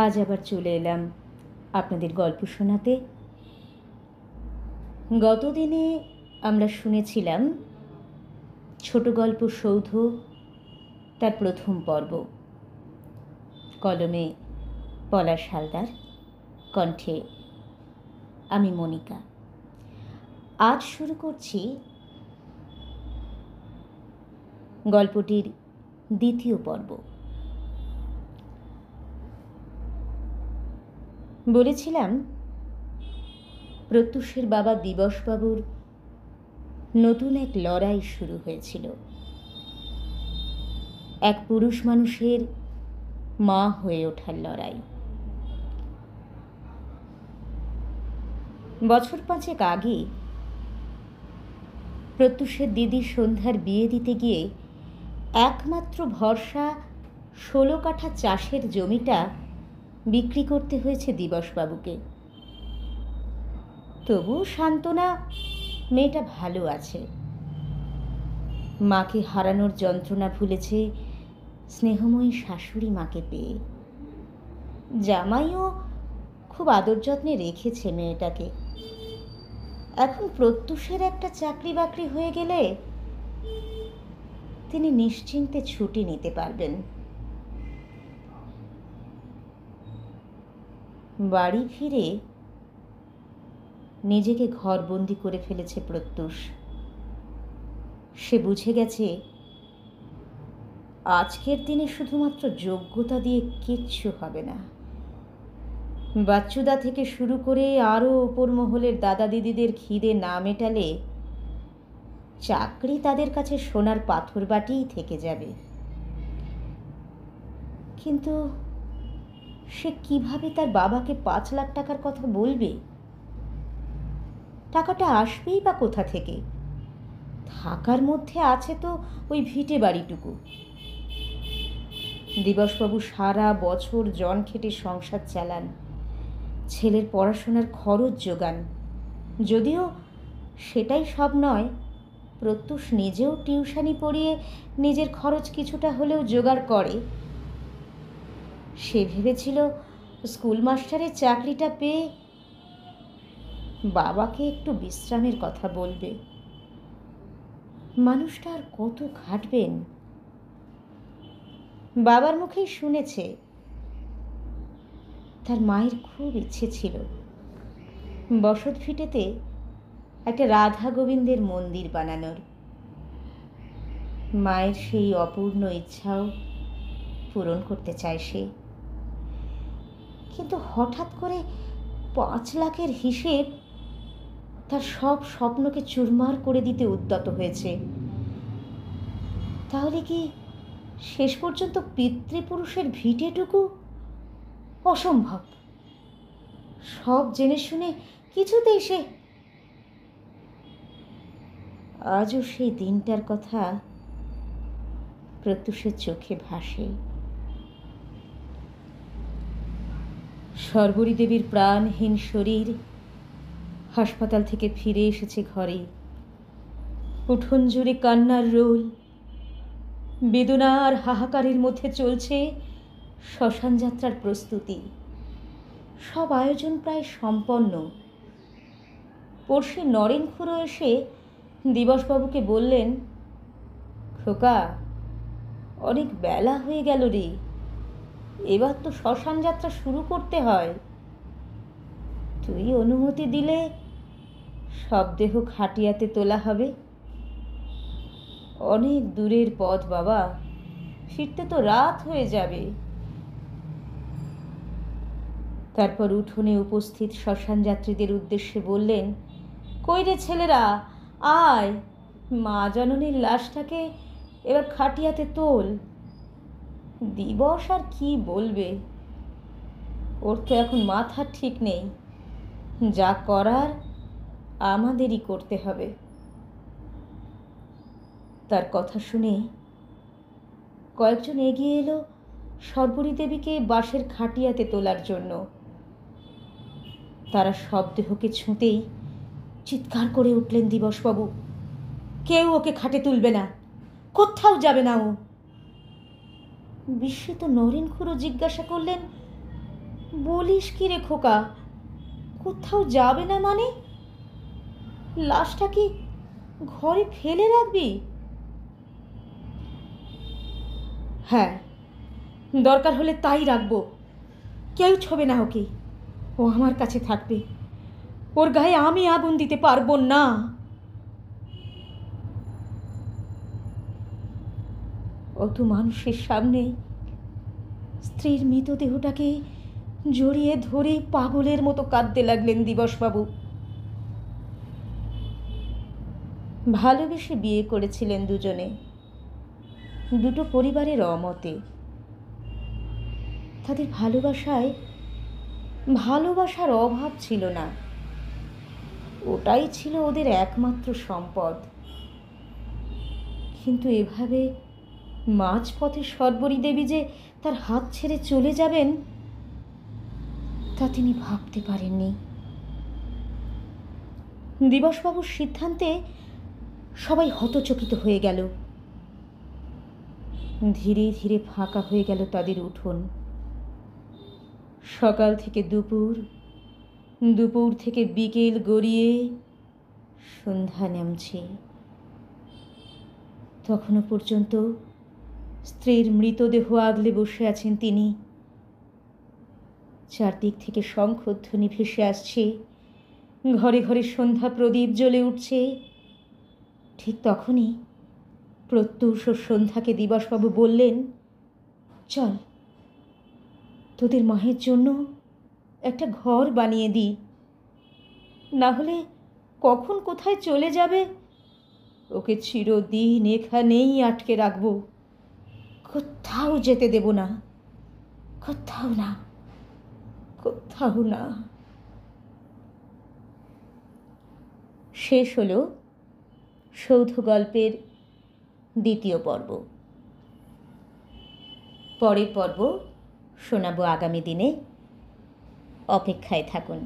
আজ আবার চলে এলাম আপনাদের গল্প শোনাতে। গতদিনে আমরা শুনেছিলাম ছোট গল্প সৌধ, তার প্রথম পর্ব। কলমে পলাশ হালদার, কণ্ঠে আমি মনিকা। আজ শুরু করছি গল্পটির দ্বিতীয় পর্ব। বলেছিলাম প্রত্যুষের বাবা দিবসবাবুর নতুন এক লড়াই শুরু হয়েছিল। এক পুরুষ মানুষের মা হয়ে ওঠার লড়াই। বছর 5 আগে প্রত্যুষের দিদি সন্ধ্যার বিয়ে দিতে গিয়ে একমাত্র ভরসা 16 কাঠা চাষের জমিটা বিক্রি করতে হয়েছে দিবসবাবুকে। তবুও সান্ত্বনা, মেয়েটা ভালো আছে। মাকে হারানোর যন্ত্রণা ভুলেছে স্নেহময়ী শাশুড়ি মাকে পেয়ে। জামাইও খুব আদর যত্নে রেখেছে মেয়েটাকে। এখন প্রত্যুষের একটা চাকরি বাকরি হয়ে গেলে তিনি নিশ্চিন্তে ছুটি নিতে পারবেন। বাড়ি ফিরে নিজেকে ঘরবন্দি করে ফেলেছে প্রত্যুষ। সে বুঝে গেছে আজকের দিনে শুধুমাত্র যোগ্যতা দিয়ে কিচ্ছু হবে না। বাচ্চুদা থেকে শুরু করে আরও ওপর মহলের দাদা দিদিদের খিদে না মেটালে চাকরি তাদের কাছে সোনার পাথর বাটিই থেকে যাবে। কিন্তু সে কিভাবে তার বাবাকে 5 লাখ টাকার কথা বলবে? টাকাটা আসবেই বা কোথা থেকে? থাকার মধ্যে আছে তো ওই ভিটে বাড়িটুকু। দিবসবাবু সারা বছর জন খেটে সংসার চালান, ছেলের পড়াশোনার খরচ জোগান। যদিও সেটাই সব নয়, প্রত্যুষ নিজেও টিউশনি পড়িয়ে নিজের খরচ কিছুটা হলেও জোগাড় করে। সে ভেবেছিল স্কুল মাস্টারের চাকরিটা পেয়ে বাবাকে একটু বিশ্রামের কথা বলবে। মানুষটা আর কত খাটবেন? বাবার মুখেই শুনেছে তার মায়ের খুব ইচ্ছে ছিল বসত ভিটেতে একটা রাধা গোবিন্দের মন্দির বানানোর। মায়ের সেই অপূর্ণ ইচ্ছাও পূরণ করতে চায় সে। কিন্তু হঠাৎ করে 5 লাখের হিসেব তার সব স্বপ্নকে চুরমার করে দিতে উদ্যত হয়েছে। তাহলে কি শেষ পর্যন্ত পিতৃপুরুষের ভিটেটুকু? অসম্ভব। সব জেনে শুনে কিছুতেই সে। আজও সেই দিনটার কথা প্রত্যুষের চোখে ভাসে। শর্বরী দেবীর প্রাণহীন শরীর হাসপাতাল থেকে ফিরে এসেছে ঘরে। উঠোন জুড়ে কান্নার রোল। বেদনা আর হাহাকারের মধ্যে চলছে শ্মশান যাত্রার প্রস্তুতি। সব আয়োজন প্রায় সম্পন্ন। পড়শি নরেন খুড়ো এসে দিবসবাবুকে বললেন, খোকা, অনেক বেলা হয়ে গেল রে, এবার তো শ্মশান যাত্রা শুরু করতে হয়। তুই অনুমতি দিলে সব দেহ খাটিয়াতে তোলা হবে। অনেক দূরের পথ বাবা, ফিরতে তো রাত হয়ে যাবে। তারপর উঠোনে উপস্থিত শ্মশান যাত্রীদের উদ্দেশ্যে বললেন, কই রে ছেলেরা, আয়, মা জননীর লাশটাকে এবার খাটিয়াতে তোল। দিবস আর কি বলবে? ওর তো এখন মাথা ঠিক নেই। যা করার আমাদেরই করতে হবে। তার কথা শুনে কয়েকজন এগিয়ে এলো শর্বরী দেবীকে বাঁশের খাটিয়াতে তোলার জন্য। তারা সব দেহকে ছুঁতেই চিৎকার করে উঠলেন দিবসবাবু, কেউ ওকে খাটে তুলবে না, কোথাও যাবে না ও। বিস্মিত নরেন খুড়ো জিজ্ঞাসা করলেন, বলিস কি রে খোকা, কোথাও যাবে না মানে? লাশটা কি ঘরে ফেলে রাখবি? হ্যাঁ, দরকার হলে তাই রাখবো। কেউ ছোবে না ওকে, ও আমার কাছে থাকবে। ওর গায়ে আমি আগুন দিতে পারবো না। অত মানুষের সামনে স্ত্রীর মৃতদেহটাকে জড়িয়ে ধরে পাগলের মতো কাঁদতে লাগলেন দিবসবাবু। ভালোবেসে বিয়ে করেছিলেন দুজনে, দুটো পরিবারের অমতে। তাদের ভালোবাসার অভাব ছিল না, ওটাই ছিল ওদের একমাত্র সম্পদ। কিন্তু এভাবে মাঝপথে শর্বরী দেবী যে তার হাত ছেড়ে চলে যাবেন, তা তিনি ভাবতে পারেননি। দিবসবাবুর সিদ্ধান্তে সবাই হতচকিত হয়ে গেল। ধীরে ধীরে ফাঁকা হয়ে গেল তাদের উঠোন। সকাল থেকে দুপুর, দুপুর থেকে বিকেল গড়িয়ে সন্ধ্যা নামছে। তখনও পর্যন্ত স্ত্রীর মৃতদেহ আগলে বসে আছেন তিনি। চারদিক থেকে শঙ্খধ্বনি ভেসে আসছে, ঘরে ঘরে সন্ধ্যা প্রদীপ জ্বলে উঠছে। ঠিক তখনই প্রত্যুষ সন্ধ্যাকে দিবসবাবু বললেন, চল, তোদের মায়ের জন্য একটা ঘর বানিয়ে দিই, না হলে কখন কোথায় চলে যাবে। ওকে চিরদিন এখানেই আটকে রাখবো, কোথাও যেতে দেব না, কোথাও না, কোথাও না। শেষ হলো সৌধ গল্পের দ্বিতীয় পর্ব। পরের পর্ব শোনাবো আগামী দিনে। অপেক্ষায় থাকুন।